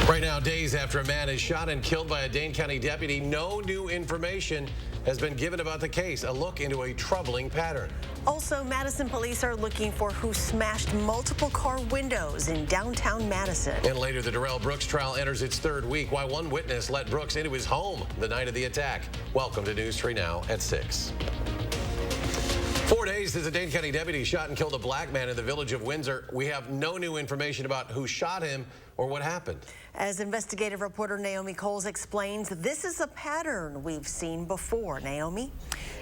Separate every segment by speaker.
Speaker 1: Right now, days after a man is shot and killed by a Dane County deputy, no new information has been given about the case. A look into a troubling pattern.
Speaker 2: Also, Madison police are looking for who smashed multiple car windows in downtown Madison.
Speaker 1: And later, the Darrell Brooks trial enters its third week, while one witness let Brooks into his home the night of the attack. Welcome to News 3 Now at 6. 4 days since a Dane County deputy shot and killed a black man in the village of Windsor. We have no new information about who shot him or what happened.
Speaker 2: As investigative reporter Naomi Coles explains, this is a pattern we've seen before. Naomi?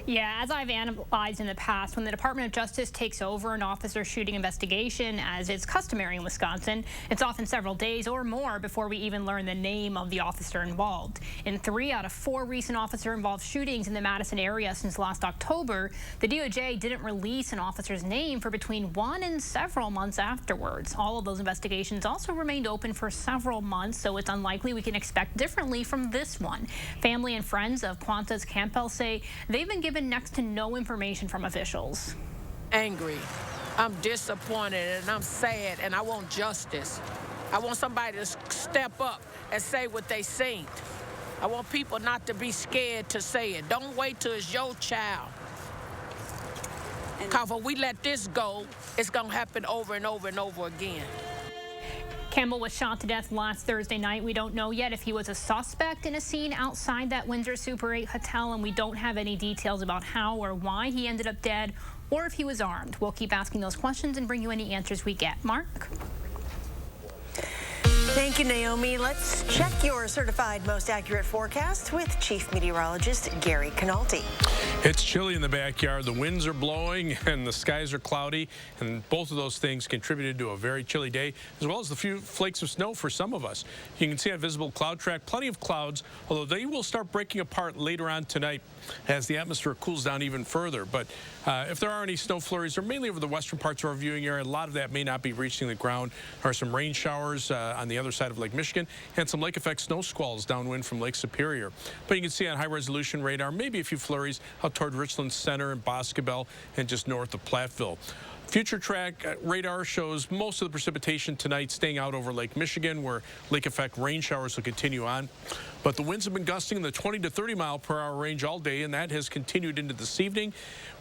Speaker 3: Yeah, as I've analyzed in the past, when the Department of Justice takes over an officer shooting investigation, as is customary in Wisconsin, it's often several days or more before we even learn the name of the officer involved. In 3 out of 4 recent officer-involved shootings in the Madison area since last October, the DOJ didn't release an officer's name for between 1 and several months afterwards. All of those investigations also remained open for several months, so it's unlikely we can expect differently from this one. Family and friends of Quantas Campbell say they've been given next to no information from officials.
Speaker 4: Angry, I'm disappointed, and I'm sad, and I want justice. I want somebody to step up and say what they seen. I want people not to be scared to say it. Don't wait till it's your child. Because if we let this go, it's going to happen over and over and over again.
Speaker 3: Campbell was shot to death last Thursday night. We don't know yet if he was a suspect in a scene outside that Windsor Super 8 hotel, and we don't have any details about how or why he ended up dead or if he was armed. We'll keep asking those questions and bring you any answers we get. Mark?
Speaker 2: Thank you, Naomi. Let's check your certified most accurate forecast with Chief Meteorologist Gary Canalti.
Speaker 5: It's chilly in the backyard. The winds are blowing and the skies are cloudy, and both of those things contributed to a very chilly day, as well as the few flakes of snow for some of us. You can see on visible cloud track plenty of clouds, although they will start breaking apart later on tonight as the atmosphere cools down even further. But if there are any snow flurries, they're mainly over the western parts of our viewing area. A lot of that may not be reaching the ground. There are some rain showers on the other side of Lake Michigan and some lake effect snow squalls downwind from Lake Superior. But you can see on high resolution radar maybe a few flurries out toward Richland Center and Boscobel and just north of Platteville. Future track radar shows most of the precipitation tonight staying out over Lake Michigan, where lake effect rain showers will continue on. But the winds have been gusting in the 20 to 30 mile per hour range all day, and that has continued into this evening.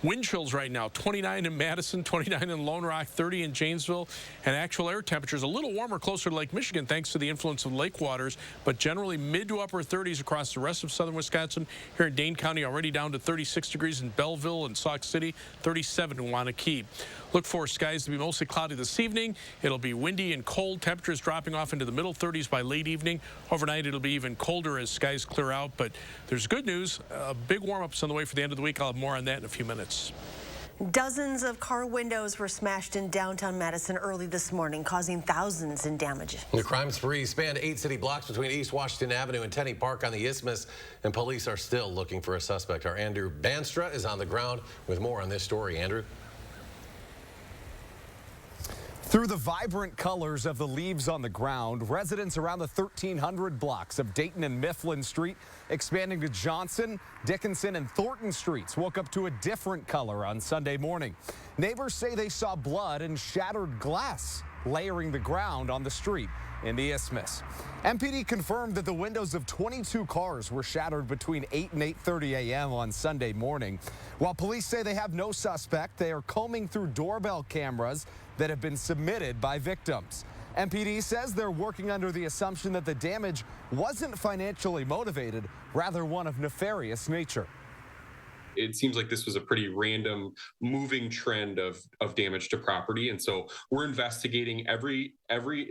Speaker 5: Wind chills right now, 29 in Madison, 29 in Lone Rock, 30 in Janesville, and actual air temperatures a little warmer closer to Lake Michigan thanks to the influence of lake waters, but generally mid to upper 30s across the rest of southern Wisconsin. Here in Dane County, already down to 36 degrees in Belleville and Sauk City, 37 in Wanakee. Look for skies to be mostly cloudy this evening. It'll be windy and cold. Temperatures dropping off into the middle 30s by late evening. Overnight, it'll be even colder as skies clear out. But there's good news. Big warm-ups on the way for the end of the week. I'll have more on that in a few minutes.
Speaker 2: Dozens of car windows were smashed in downtown Madison early this morning, causing thousands in damage.
Speaker 1: The crime spree spanned 8 city blocks between East Washington Avenue and Tenney Park on the Isthmus, and police are still looking for a suspect. Our Andrew Banstra is on the ground with more on this story. Andrew?
Speaker 6: Through the vibrant colors of the leaves on the ground, residents around the 1300 blocks of Dayton and Mifflin Street, expanding to Johnson, Dickinson, and Thornton Streets, woke up to a different color on Sunday morning. Neighbors say they saw blood and shattered glass layering the ground on the street in the Isthmus. MPD confirmed that the windows of 22 cars were shattered between 8 and 8:30 a.m. on Sunday morning. While police say they have no suspect, they are combing through doorbell cameras that have been submitted by victims. MPD says they're working under the assumption that the damage wasn't financially motivated, rather one of nefarious nature.
Speaker 7: It seems like this was a pretty random moving trend of damage to property. And so we're investigating. Every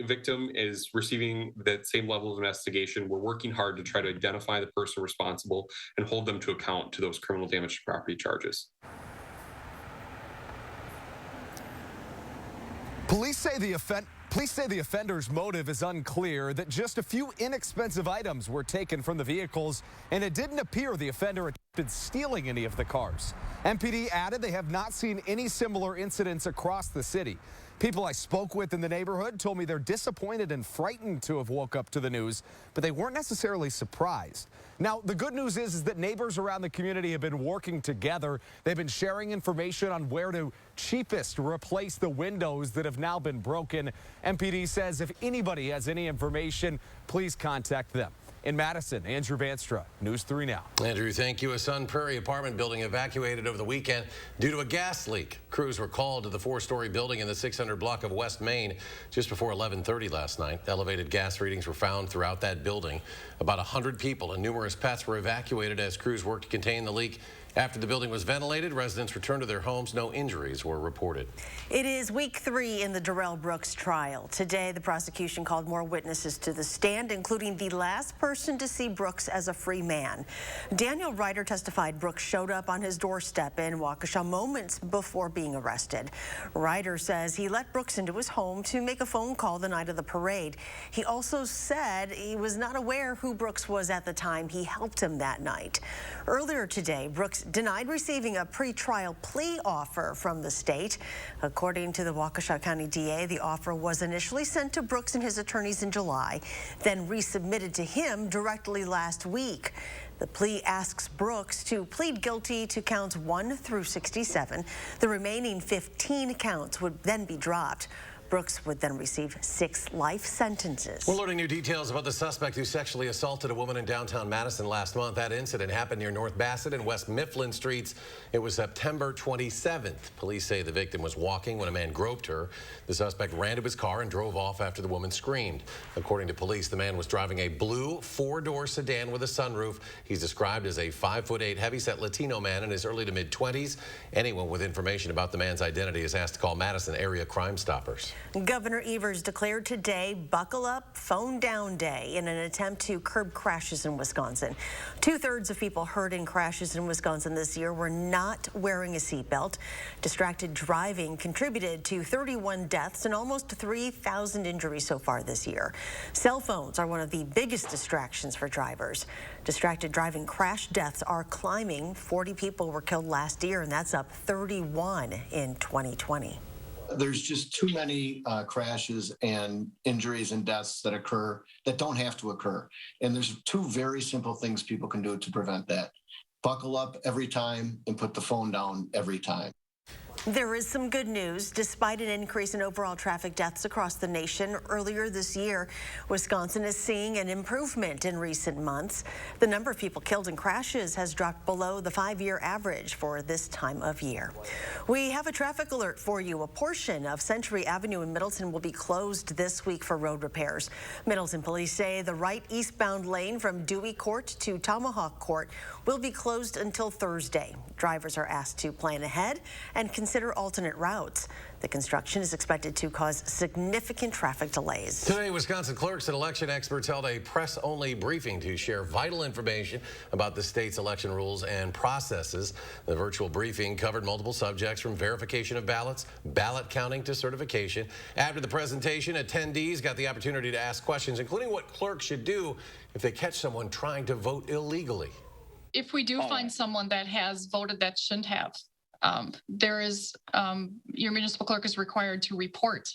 Speaker 7: victim is receiving that same level of investigation. We're working hard to try to identify the person responsible and hold them to account to those criminal damage to property charges.
Speaker 6: Police say the offender's motive is unclear, that just a few inexpensive items were taken from the vehicles, and it didn't appear the offender attempted stealing any of the cars. MPD added they have not seen any similar incidents across the city. People I spoke with in the neighborhood told me they're disappointed and frightened to have woke up to the news, but they weren't necessarily surprised. Now, the good news is that neighbors around the community have been working together. They've been sharing information on where to cheapest replace the windows that have now been broken. MPD says if anybody has any information, please contact them. In Madison, Andrew Vanstra, News 3 Now.
Speaker 1: Andrew, thank you. A Sun Prairie apartment building evacuated over the weekend due to a gas leak. Crews were called to the 4-story building in the 600 block of West Main just before 11:30 last night. Elevated gas readings were found throughout that building. About 100 people and numerous pets were evacuated as crews worked to contain the leak. After the building was ventilated, residents returned to their homes. No injuries were reported.
Speaker 2: It is week 3 in the Darrell Brooks trial. Today, the prosecution called more witnesses to the stand, including the last person to see Brooks as a free man. Daniel Ryder testified Brooks showed up on his doorstep in Waukesha moments before being arrested. Ryder says he let Brooks into his home to make a phone call the night of the parade. He also said he was not aware who Brooks was at the time he helped him that night. Earlier today, Brooks denied receiving a pretrial plea offer from the state. According to the Waukesha County DA, the offer was initially sent to Brooks and his attorneys in July, then resubmitted to him directly last week. The plea asks Brooks to plead guilty to counts 1 through 67. The remaining 15 counts would then be dropped. Brooks would then receive 6 life sentences.
Speaker 1: We're learning new details about the suspect who sexually assaulted a woman in downtown Madison last month. That incident happened near North Bassett and West Mifflin Streets. It was September 27th. Police say the victim was walking when a man groped her. The suspect ran to his car and drove off after the woman screamed. According to police, the man was driving a blue 4-door sedan with a sunroof. He's described as a 5'8" heavyset Latino man in his early to mid-20s. Anyone with information about the man's identity is asked to call Madison area Crime Stoppers.
Speaker 2: Governor Evers declared today Buckle Up, Phone Down Day in an attempt to curb crashes in Wisconsin. 2/3 of people hurt in crashes in Wisconsin this year were not wearing a seatbelt. Distracted driving contributed to 31 deaths and almost 3,000 injuries so far this year. Cell phones are one of the biggest distractions for drivers. Distracted driving crash deaths are climbing. 40 people were killed last year, and that's up 31 in 2020.
Speaker 8: There's just too many crashes and injuries and deaths that occur that don't have to occur. And there's 2 very simple things people can do to prevent that. Buckle up every time and put the phone down every time.
Speaker 2: There is some good news. Despite an increase in overall traffic deaths across the nation earlier this year, Wisconsin is seeing an improvement in recent months. The number of people killed in crashes has dropped below the 5-year average for this time of year. We have a traffic alert for you. A portion of Century Avenue in Middleton will be closed this week for road repairs. Middleton police say the right eastbound lane from Dewey Court to Tomahawk Court will be closed until Thursday. Drivers are asked to plan ahead and consider alternate routes. The construction is expected to cause significant traffic delays.
Speaker 1: Today, Wisconsin clerks and election experts held a press-only briefing to share vital information about the state's election rules and processes. The virtual briefing covered multiple subjects from verification of ballots, ballot counting to certification. After the presentation, attendees got the opportunity to ask questions, including what clerks should do if they catch someone trying to vote illegally.
Speaker 9: If we do find someone that has voted that shouldn't have, your municipal clerk is required to report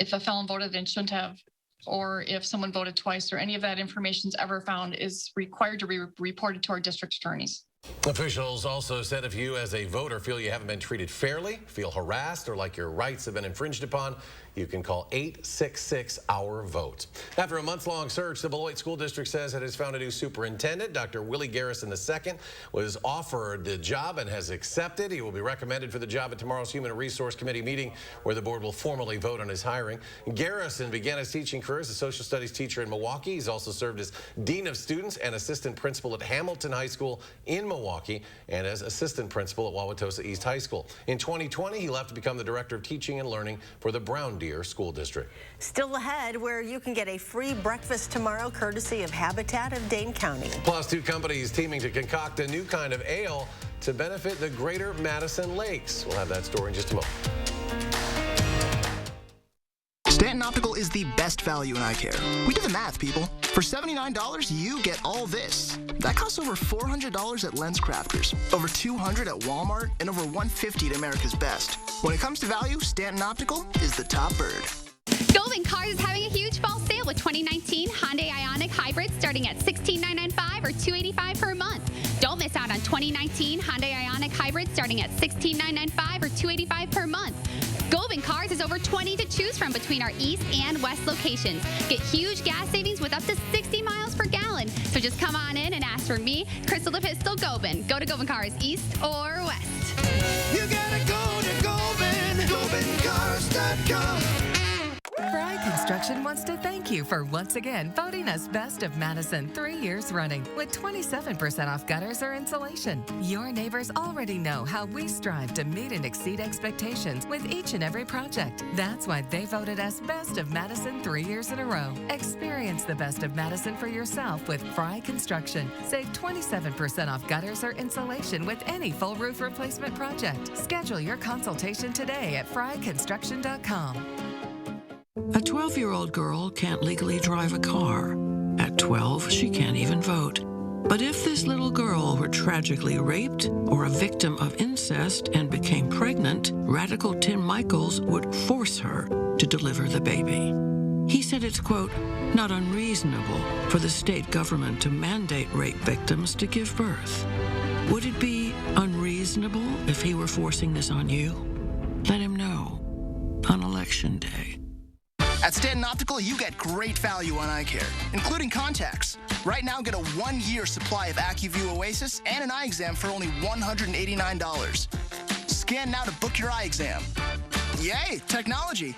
Speaker 9: if a felon voted and shouldn't have, or if someone voted twice, or any of that information is ever found, is required to be reported to our district attorneys.
Speaker 1: Officials also said if you as a voter feel you haven't been treated fairly, feel harassed, or like your rights have been infringed upon, you can call 866-OUR-VOTE. After a month-long search, the Beloit School District says it has found a new superintendent. Dr. Willie Garrison II was offered the job and has accepted. He will be recommended for the job at tomorrow's Human Resource Committee meeting, where the board will formally vote on his hiring. Garrison began his teaching career as a social studies teacher in Milwaukee. He's also served as Dean of Students and Assistant Principal at Hamilton High School in Milwaukee and as Assistant Principal at Wauwatosa East High School. In 2020, he left to become the Director of Teaching and Learning for the Brown Deer School District.
Speaker 2: Still ahead, where you can get a free breakfast tomorrow courtesy of Habitat of Dane County.
Speaker 1: Plus, 2 companies teaming to concoct a new kind of ale to benefit the greater Madison Lakes. We'll have that story in just a moment.
Speaker 10: Stanton Optical is the best value in eye care. We did the math, people. For $79, you get all this. That costs over $400 at Lens Crafters, over $200 at Walmart, and over $150 at America's Best. When it comes to value, Stanton Optical is the top bird.
Speaker 11: Golden Cars is having a huge fall sale with 2019 Hyundai Ioniq Hybrid starting at $16,995 or $285 per month. Don't miss out on 2019 Hyundai Ioniq Hybrid starting at $16,995 or $285 per month. Golden Cars is over 20 to choose from between our east and west locations. Get huge gas savings with up to 60 miles per gallon. So just come on in and ask for me, Crystal the Pistol Gobin. Go to Gobin Cars east or west.
Speaker 12: You gotta go to Gobin, GobinCars.com.
Speaker 13: Fry Construction wants to thank you for once again voting us Best of Madison 3 years running with 27% off gutters or insulation. Your neighbors already know how we strive to meet and exceed expectations with each and every project. That's why they voted us Best of Madison 3 years in a row. Experience the Best of Madison for yourself with Fry Construction. Save 27% off gutters or insulation with any full roof replacement project. Schedule your consultation today at fryconstruction.com.
Speaker 14: A 12-year-old girl can't legally drive a car. At 12, she can't even vote. But if this little girl were tragically raped or a victim of incest and became pregnant, Radical Tim Michaels would force her to deliver the baby. He said it's, quote, not unreasonable for the state government to mandate rape victims to give birth. Would it be unreasonable if he were forcing this on you? Let him know on Election Day.
Speaker 10: At Stanton Optical, you get great value on eye care, including contacts. Right now, get a 1-year supply of AccuView Oasis and an eye exam for only $189. Scan now to book your eye exam. Yay, technology.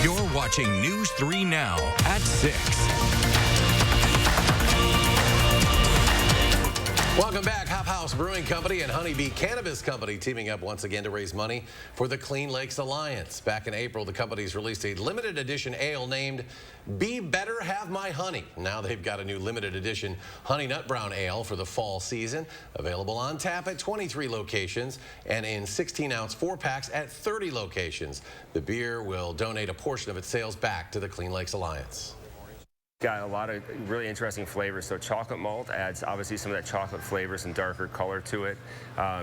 Speaker 15: You're watching News 3 Now at 6.
Speaker 1: Welcome back. Hop House Brewing Company and Honeybee Cannabis Company teaming up once again to raise money for the Clean Lakes Alliance. Back in April, the companies released a limited edition ale named Be Better Have My Honey. Now they've got a new limited edition Honey Nut Brown Ale for the fall season, available on tap at 23 locations and in 16-ounce 4-packs at 30 locations. The beer will donate a portion of its sales back to the Clean Lakes Alliance.
Speaker 16: Got a lot of really interesting flavors. So chocolate malt adds obviously some of that chocolate flavors and darker color to it.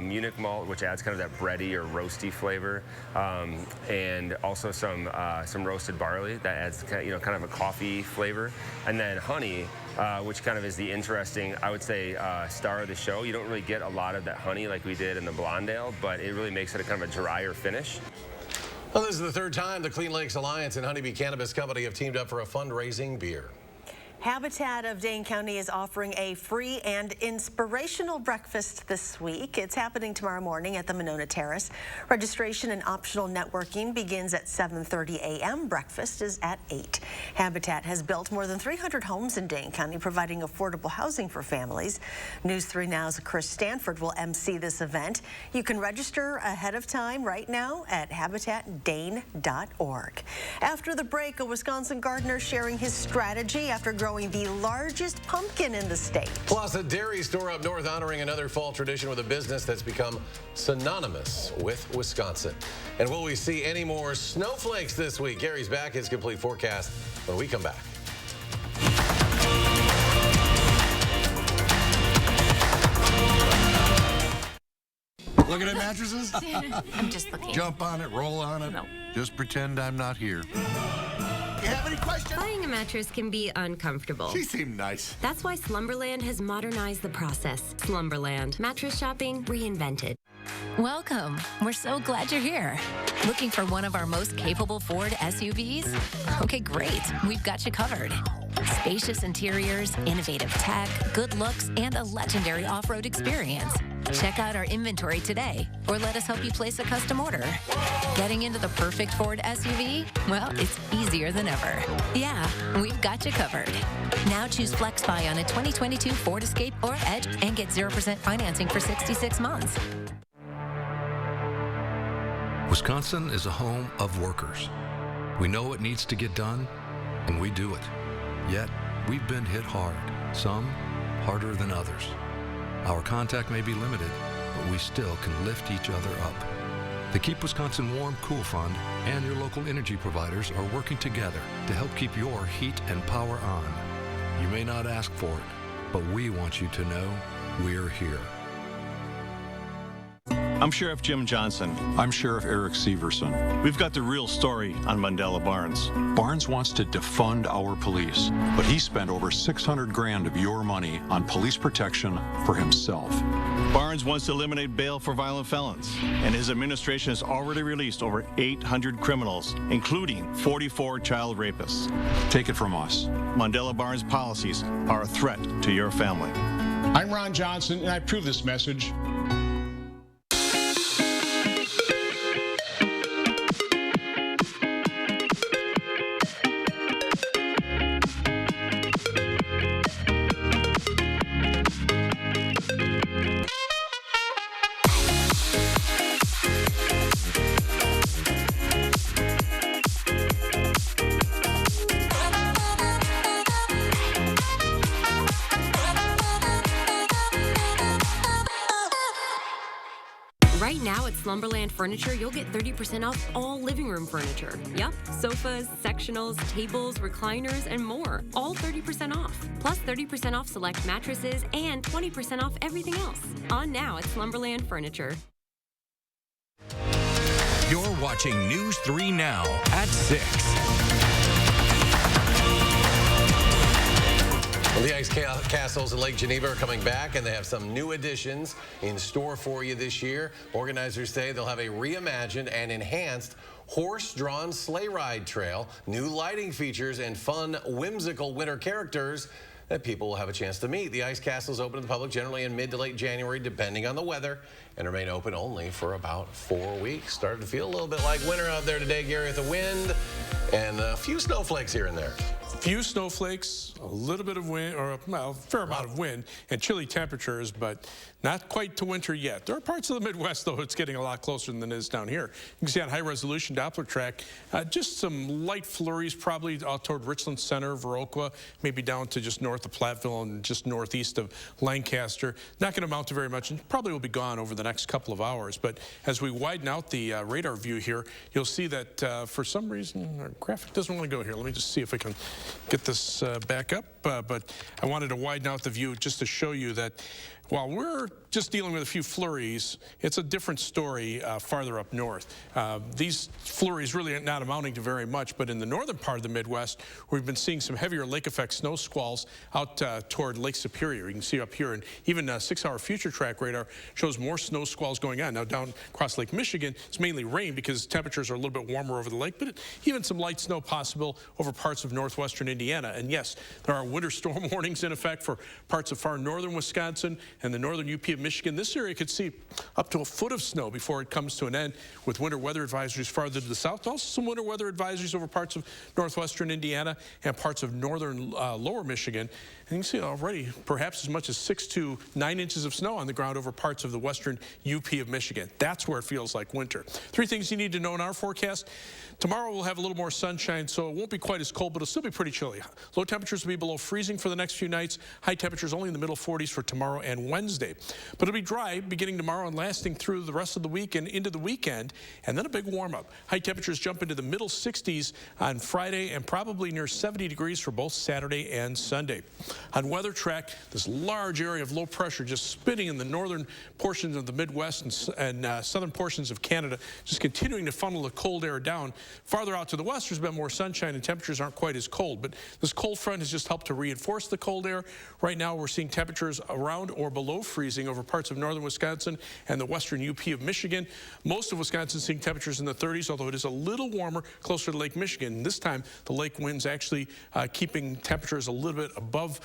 Speaker 16: Munich malt, which adds kind of that bready or roasty flavor, and also some roasted barley that adds kind of a coffee flavor. And then honey, which kind of is the interesting, I would say, star of the show. You don't really get a lot of that honey like we did in the blonde ale, but it really makes it a kind of a drier finish.
Speaker 1: Well, this is the third time the Clean Lakes Alliance and Honeybee Cannabis Company have teamed up for a fundraising beer.
Speaker 2: Habitat of Dane County is offering a free and inspirational breakfast this week. It's happening tomorrow morning at the Monona Terrace. Registration and optional networking begins at 7:30 a.m. Breakfast is at 8. Habitat has built more than 300 homes in Dane County, providing affordable housing for families. News 3 Now's Chris Stanford will MC this event. You can register ahead of time right now at habitatdane.org. After the break, a Wisconsin gardener sharing his strategy after growing the largest pumpkin in the state.
Speaker 1: Plus, a dairy store up north honoring another fall tradition with a business that's become synonymous with Wisconsin. And will we see any more snowflakes this week? Gary's back. His complete forecast when we come back.
Speaker 12: Looking at mattresses?
Speaker 17: I'm just looking.
Speaker 12: Jump on it, roll on it.
Speaker 17: No.
Speaker 12: Just pretend I'm not here. You have any questions?
Speaker 17: Buying a mattress can be uncomfortable.
Speaker 12: She seemed nice.
Speaker 17: That's why Slumberland has modernized the process. Slumberland. Mattress shopping reinvented.
Speaker 18: Welcome. We're so glad you're here. Looking for one of our most capable Ford SUVs? Okay, great. We've got you covered. Spacious interiors, innovative tech, good looks, and a legendary off-road experience. Check out our inventory today, or let us help you place a custom order. Getting into the perfect Ford SUV? Well, it's easier than ever. Yeah, we've got you covered. Now choose FlexBuy on a 2022 Ford Escape or Edge and get 0% financing for 66 months.
Speaker 15: Wisconsin is a home of workers. We know what needs to get done, and we do it. Yet, we've been hit hard, some harder than others. Our contact may be limited, but we still can lift each other up. The Keep Wisconsin Warm Cool Fund and your local energy providers are working together to help keep your heat and power on. You may not ask for it, but we want you to know we're here.
Speaker 19: I'm Sheriff Jim Johnson.
Speaker 20: I'm Sheriff Eric Severson.
Speaker 19: We've got the real story on Mandela Barnes.
Speaker 20: Barnes wants to defund our police, but he spent over $600 grand of your money on police protection for himself.
Speaker 19: Barnes wants to eliminate bail for violent felons, and his administration has already released over 800 criminals, including 44 child rapists.
Speaker 20: Take it from us.
Speaker 19: Mandela Barnes policies are a threat to your family.
Speaker 21: I'm Ron Johnson, and I approve this message.
Speaker 17: Right now at Slumberland Furniture, you'll get 30% off all living room furniture. Yup, sofas, sectionals, tables, recliners, and more. All 30% off. Plus 30% off select mattresses and 20% off everything else. On now at Slumberland Furniture.
Speaker 22: You're watching News 3 Now at 6.
Speaker 1: Well, the ice castles in Lake Geneva are coming back, and they have some new additions in store for you this year. Organizers say they'll have a reimagined and enhanced horse-drawn sleigh ride trail, new lighting features, and fun, whimsical winter characters that people will have a chance to meet. The ice castles open to the public generally in mid to late January, depending on the weather, and remain open only for about 4 weeks. Started to feel a little bit like winter out there today, Gary, with the wind and a few snowflakes here and there.
Speaker 5: Few snowflakes, a little bit of wind, or well, a fair amount of wind, and chilly temperatures, but not quite to winter yet. There are parts of the Midwest, though, it's getting a lot closer than it is down here. You can see on high-resolution Doppler track, just some light flurries, probably out toward Richland Center, Viroqua, maybe down to just north of Platteville and just northeast of Lancaster. Not going to amount to very much, and probably will be gone over the next couple of hours. But as we widen out the radar view here, you'll see that for some reason, our graphic doesn't want to go here. Let me just see if I can get this back up, but I wanted to widen out the view just to show you that while we're just dealing with a few flurries, it's a different story farther up north. These flurries really are not amounting to very much, but in the northern part of the Midwest, we've been seeing some heavier lake effect snow squalls out toward Lake Superior. You can see up here, and even 6-hour future track radar shows more snow squalls going on. Now down across Lake Michigan, it's mainly rain because temperatures are a little bit warmer over the lake, but even some light snow possible over parts of northwestern Indiana. And yes, there are winter storm warnings in effect for parts of far northern Wisconsin and the northern UP of Michigan. This area could see up to a foot of snow before it comes to an end, with winter weather advisories farther to the south. Also some winter weather advisories over parts of northwestern Indiana and parts of northern lower Michigan. And you can see already perhaps as much as 6 to 9 inches of snow on the ground over parts of the western UP of Michigan. That's where it feels like winter. 3 things you need to know in our forecast. Tomorrow we'll have a little more sunshine, so it won't be quite as cold, but it'll still be pretty chilly. Low temperatures will be below freezing for the next few nights. High temperatures only in the middle 40s for tomorrow and Wednesday. But it'll be dry beginning tomorrow and lasting through the rest of the week and into the weekend, and then a big warm-up. High temperatures jump into the middle 60s on Friday and probably near 70 degrees for both Saturday and Sunday. On weather track, this large area of low pressure just spinning in the northern portions of the Midwest and southern portions of Canada, just continuing to funnel the cold air down. Farther out to the west, there's been more sunshine and temperatures aren't quite as cold, but this cold front has just helped to reinforce the cold air. Right now, we're seeing temperatures around or below freezing over parts of northern Wisconsin and the western UP of Michigan. Most of Wisconsin seeing temperatures in the 30s, although it is a little warmer closer to Lake Michigan. This time, the lake winds actually keeping temperatures a little bit above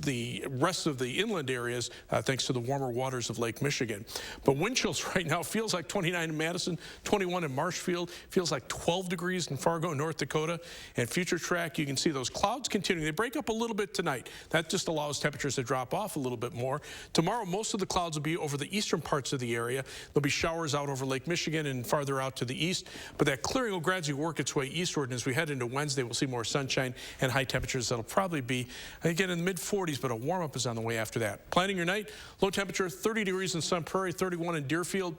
Speaker 5: the rest of the inland areas thanks to the warmer waters of Lake Michigan. But wind chills right now feels like 29 in Madison, 21 in Marshfield, feels like 12 degrees in Fargo, North Dakota. And future track, you can see those clouds continuing. They break up a little bit tonight. That just allows temperatures to drop off a little bit more. Tomorrow, most of the clouds will be over the eastern parts of the area. There'll be showers out over Lake Michigan and farther out to the east. But that clearing will gradually work its way eastward. And as we head into Wednesday, we'll see more sunshine and high temperatures that'll probably be, again, in the mid-40s, but a warm-up is on the way after that. Planning your night, low temperature, 30 degrees in Sun Prairie, 31 in Deerfield,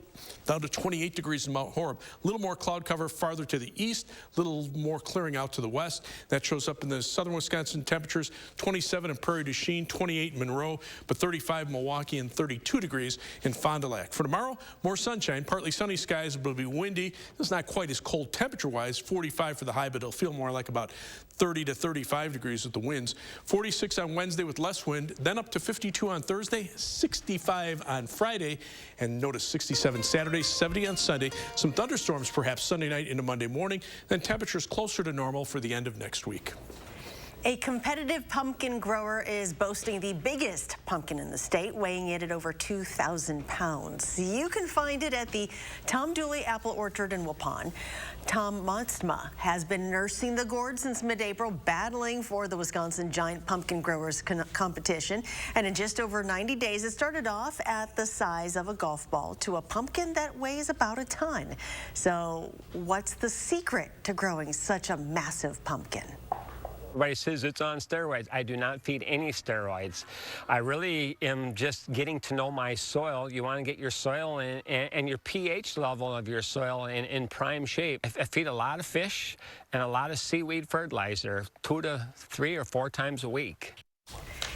Speaker 5: down to 28 degrees in Mount Horeb. A little more cloud cover farther to the east, a little more clearing out to the west. That shows up in the southern Wisconsin temperatures, 27 in Prairie du Chien, 28 in Monroe, but 35 in Milwaukee and 32 degrees in Fond du Lac. For tomorrow, more sunshine, partly sunny skies, but it'll be windy. It's not quite as cold temperature-wise, 45 for the high, but it'll feel more like about 30 to 35 degrees with the winds. 46 on Wednesday with less wind, then up to 52 on Thursday, 65 on Friday, and notice 67 Saturday, 70 on Sunday. Some thunderstorms perhaps Sunday night into Monday morning, then temperatures closer to normal for the end of next week.
Speaker 2: A competitive pumpkin grower is boasting the biggest pumpkin in the state, weighing it at over 2,000 pounds. You can find it at the Tom Dooley Apple Orchard in Waupun. Tom Monstma has been nursing the gourd since mid-April, battling for the Wisconsin Giant Pumpkin Growers competition. And in just over 90 days, it started off at the size of a golf ball to a pumpkin that weighs about a ton. So what's the secret to growing such a massive pumpkin?
Speaker 3: Everybody says it's on steroids. I do not feed any steroids. I really am just getting to know my soil. You want to get your soil and your pH level of your soil in prime shape. I feed a lot of fish and a lot of seaweed fertilizer 2 to 3 or 4 times a week.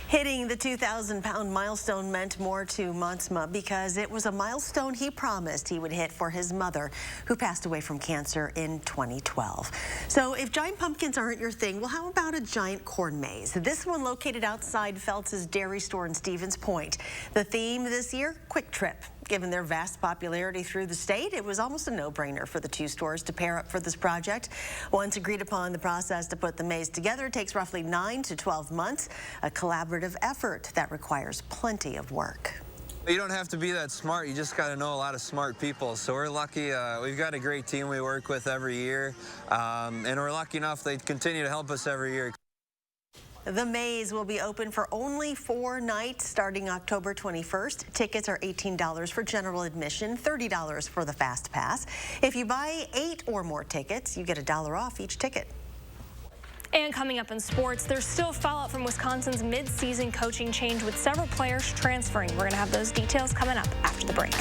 Speaker 2: Hitting the 2,000-pound milestone meant more to Montsma because it was a milestone he promised he would hit for his mother, who passed away from cancer in 2012. So if giant pumpkins aren't your thing, well, how about a giant corn maze? This one located outside Feltz's Dairy Store in Stevens Point. The theme this year, Quick Trip. Given their vast popularity through the state, it was almost a no-brainer for the two stores to pair up for this project. Once agreed upon, the process to put the maze together takes roughly 9 to 12 months, a collaborative effort that requires plenty of work.
Speaker 4: You don't have to be that smart. You just got to know a lot of smart people. So we're lucky. We've got a great team we work with every year, and we're lucky enough they continue to help us every year.
Speaker 2: The maze will be open for only 4 nights starting October 21st. Tickets are $18 for general admission, $30 for the Fast Pass. If you buy 8 or more tickets, you get $1 off each ticket.
Speaker 23: And coming up in sports, there's still fallout from Wisconsin's mid-season coaching change with several players transferring. We're going to have those details coming up after the break.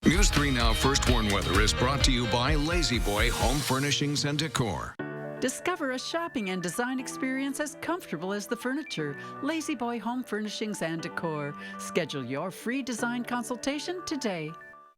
Speaker 22: News 3 Now First Warn Weather is brought to you by Lazy Boy Home Furnishings and Decor.
Speaker 24: Discover a shopping and design experience as comfortable as the furniture. Lazy Boy Home Furnishings and Decor. Schedule your free design consultation today.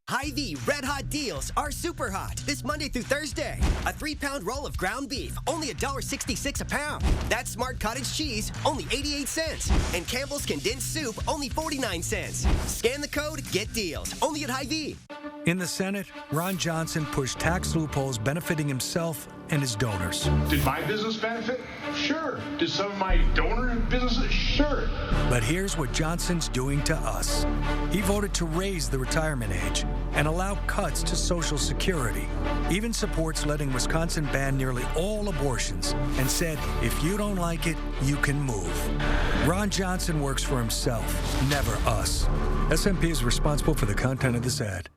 Speaker 25: Hy-Vee Red Hot deals are super hot this Monday through Thursday. A 3-pound roll of ground beef, only $1.66 a pound. That's Smart Cottage cheese, only 88 cents. And Campbell's condensed soup, only 49 cents. Scan the code, get deals, only at Hy-Vee.
Speaker 26: In the Senate, Ron Johnson pushed tax loopholes benefiting himself and his donors.
Speaker 21: Did my business benefit? Sure. Did some of my donor businesses? Sure.
Speaker 26: But here's what Johnson's doing to us. He voted to raise the retirement age and allow cuts to Social Security. Even supports letting Wisconsin ban nearly all abortions and said, if you don't like it, you can move. Ron Johnson works for himself, never us. SMP is responsible for the content of this ad.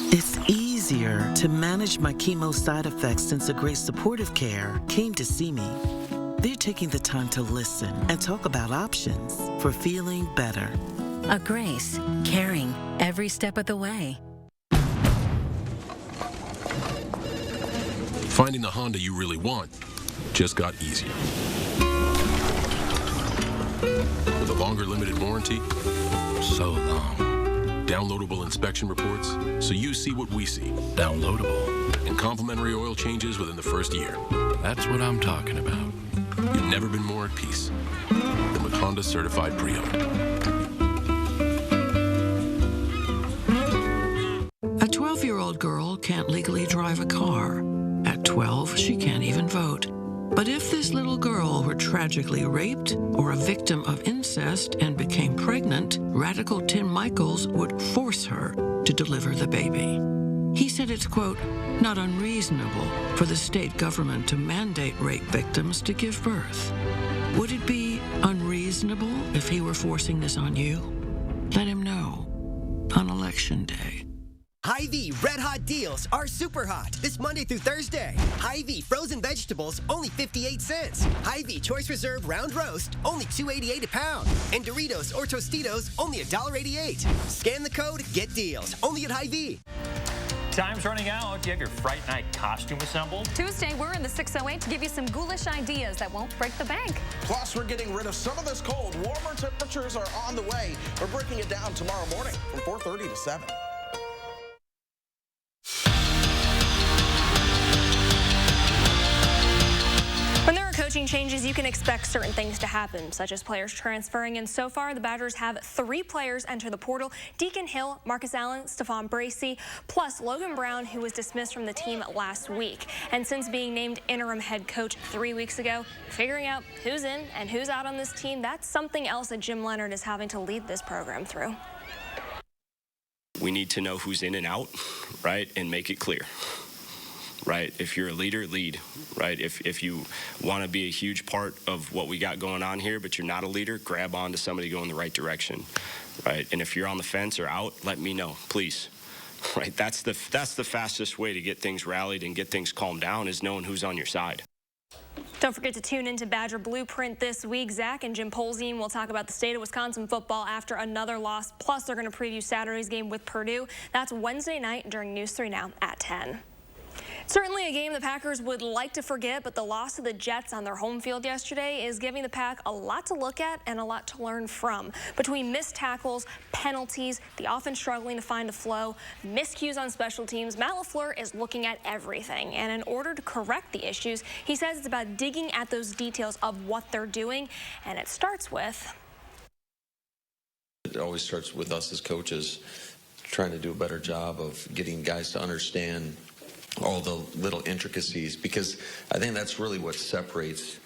Speaker 27: It's easier to manage my chemo side effects since a great supportive care came to see me. They're taking the time to listen and talk about options for feeling better.
Speaker 28: A Grace, caring every step of the way.
Speaker 29: Finding the Honda you really want just got easier. With a longer limited warranty, so long. Downloadable inspection reports, so you see what we see. Downloadable. And complimentary oil changes within the first year. That's what I'm talking about. You've never been more at peace than with Honda Certified Pre-Owned.
Speaker 14: A 12-year-old girl can't legally drive a car. At 12, she can't even vote. But if this little girl were tragically raped or a victim of incest and became pregnant, Radical Tim Michaels would force her to deliver the baby. He said it's, quote, not unreasonable for the state government to mandate rape victims to give birth. Would it be unreasonable if he were forcing this on you? Let him know on Election Day.
Speaker 25: Hy-Vee Red Hot deals are super hot this Monday through Thursday. Hy-Vee frozen vegetables, only 58 cents. Hy-Vee Choice Reserve Round Roast, only $2.88 a pound. And Doritos or Tostitos, only $1.88. Scan the code, get deals, only at Hy-Vee.
Speaker 6: Time's running out. You have your Fright Night costume assembled?
Speaker 7: Tuesday, we're in the 608 to give you some ghoulish ideas that won't break the bank.
Speaker 8: Plus, we're getting rid of some of this cold. Warmer temperatures are on the way. We're breaking it down tomorrow morning from 4:30 to 7.
Speaker 23: When there are coaching changes, you can expect certain things to happen, such as players transferring. And so far, the Badgers have 3 players enter the portal: Deacon Hill, Marcus Allen, Stephon Bracey, plus Logan Brown, who was dismissed from the team last week. And since being named interim head coach 3 weeks ago, figuring out who's in and who's out on this team, that's something else that Jim Leonhard is having to lead this program through.
Speaker 9: We need to know who's in and out, right, and make it clear. Right? If you're a leader, lead. Right? If you want to be a huge part of what we got going on here, but you're not a leader, grab on to somebody going the right direction. Right? And if you're on the fence or out, let me know, please. Right? That's the fastest way to get things rallied and get things calmed down, is knowing who's on your side.
Speaker 23: Don't forget to tune into Badger Blueprint this week. Zach and Jim Polzien will talk about the state of Wisconsin football after another loss. Plus, they're going to preview Saturday's game with Purdue. That's Wednesday night during News 3 Now at 10. Certainly a game the Packers would like to forget, but the loss to the Jets on their home field yesterday is giving the Pack a lot to look at and a lot to learn from. Between missed tackles, penalties, the offense struggling to find a flow, miscues on special teams, Matt LaFleur is looking at everything. And in order to correct the issues, he says it's about digging at those details of what they're doing. And it starts with...
Speaker 10: It always starts with us as coaches trying to do a better job of getting guys to understand all the little intricacies, because I think that's really what separates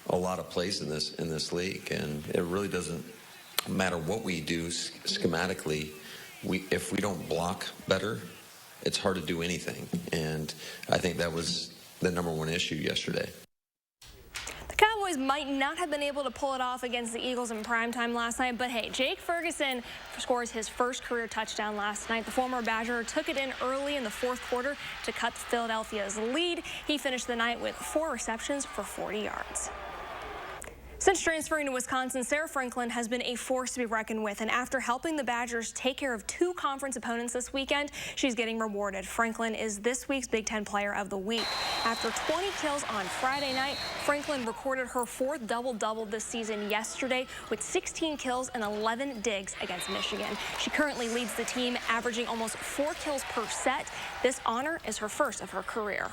Speaker 10: a lot of plays in this league. And it really doesn't matter what we do schematically. If we don't block better, it's hard to do anything. And I think that was the #1 issue yesterday.
Speaker 23: The Cowboys might not have been able to pull it off against the Eagles in primetime last night, but hey, Jake Ferguson scores his first career touchdown last night. The former Badger took it in early in the 4th quarter to cut Philadelphia's lead. He finished the night with 4 receptions for 40 yards. Since transferring to Wisconsin, Sarah Franklin has been a force to be reckoned with, and after helping the Badgers take care of 2 conference opponents this weekend, she's getting rewarded. Franklin is this week's Big Ten Player of the Week. After 20 kills on Friday night, Franklin recorded her 4th double-double this season yesterday with 16 kills and 11 digs against Michigan. She currently leads the team, averaging almost 4 kills per set. This honor is her first of her career.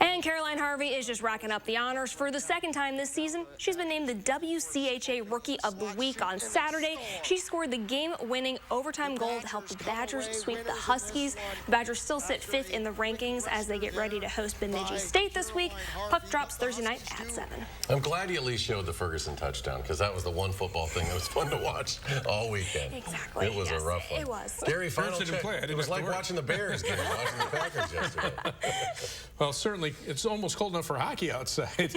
Speaker 23: And Caroline Harvey is just racking up the honors for the 2nd time this season. She's been named the WCHA Rookie of the Week on Saturday. She scored the game-winning overtime goal to help the Badgers sweep the Huskies. The Badgers still sit 5th in the rankings as they get ready to host Bemidji State this week. Puck drops Thursday night at 7.
Speaker 1: I'm glad you at least showed the Ferguson touchdown, because that was the one football thing that was fun to watch all weekend.
Speaker 23: Exactly.
Speaker 1: It was a rough one.
Speaker 23: It was.
Speaker 1: Gary, final check.
Speaker 5: It
Speaker 1: was like watching the Bears game, watching the Packers yesterday.
Speaker 5: Well, certainly, it's almost cold enough for hockey outside.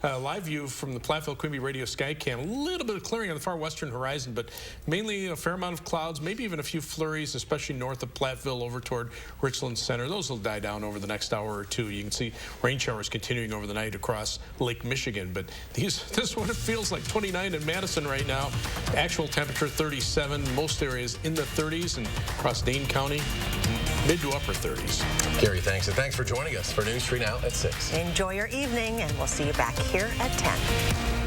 Speaker 5: Live view from the Platteville-Quimby Radio Skycam. A little bit of clearing on the far western horizon, but mainly a fair amount of clouds, maybe even a few flurries, especially north of Platteville over toward Richland Center. Those will die down over the next hour or 2. You can see rain showers continuing over the night across Lake Michigan, but this is what it feels like. 29 in Madison right now. Actual temperature 37. Most areas in the 30s, and across Dane County, mid to upper 30s.
Speaker 1: Gary, thanks. And thanks for joining us for News 3 Now at 6.
Speaker 2: Enjoy your evening, and we'll see you back here at 10.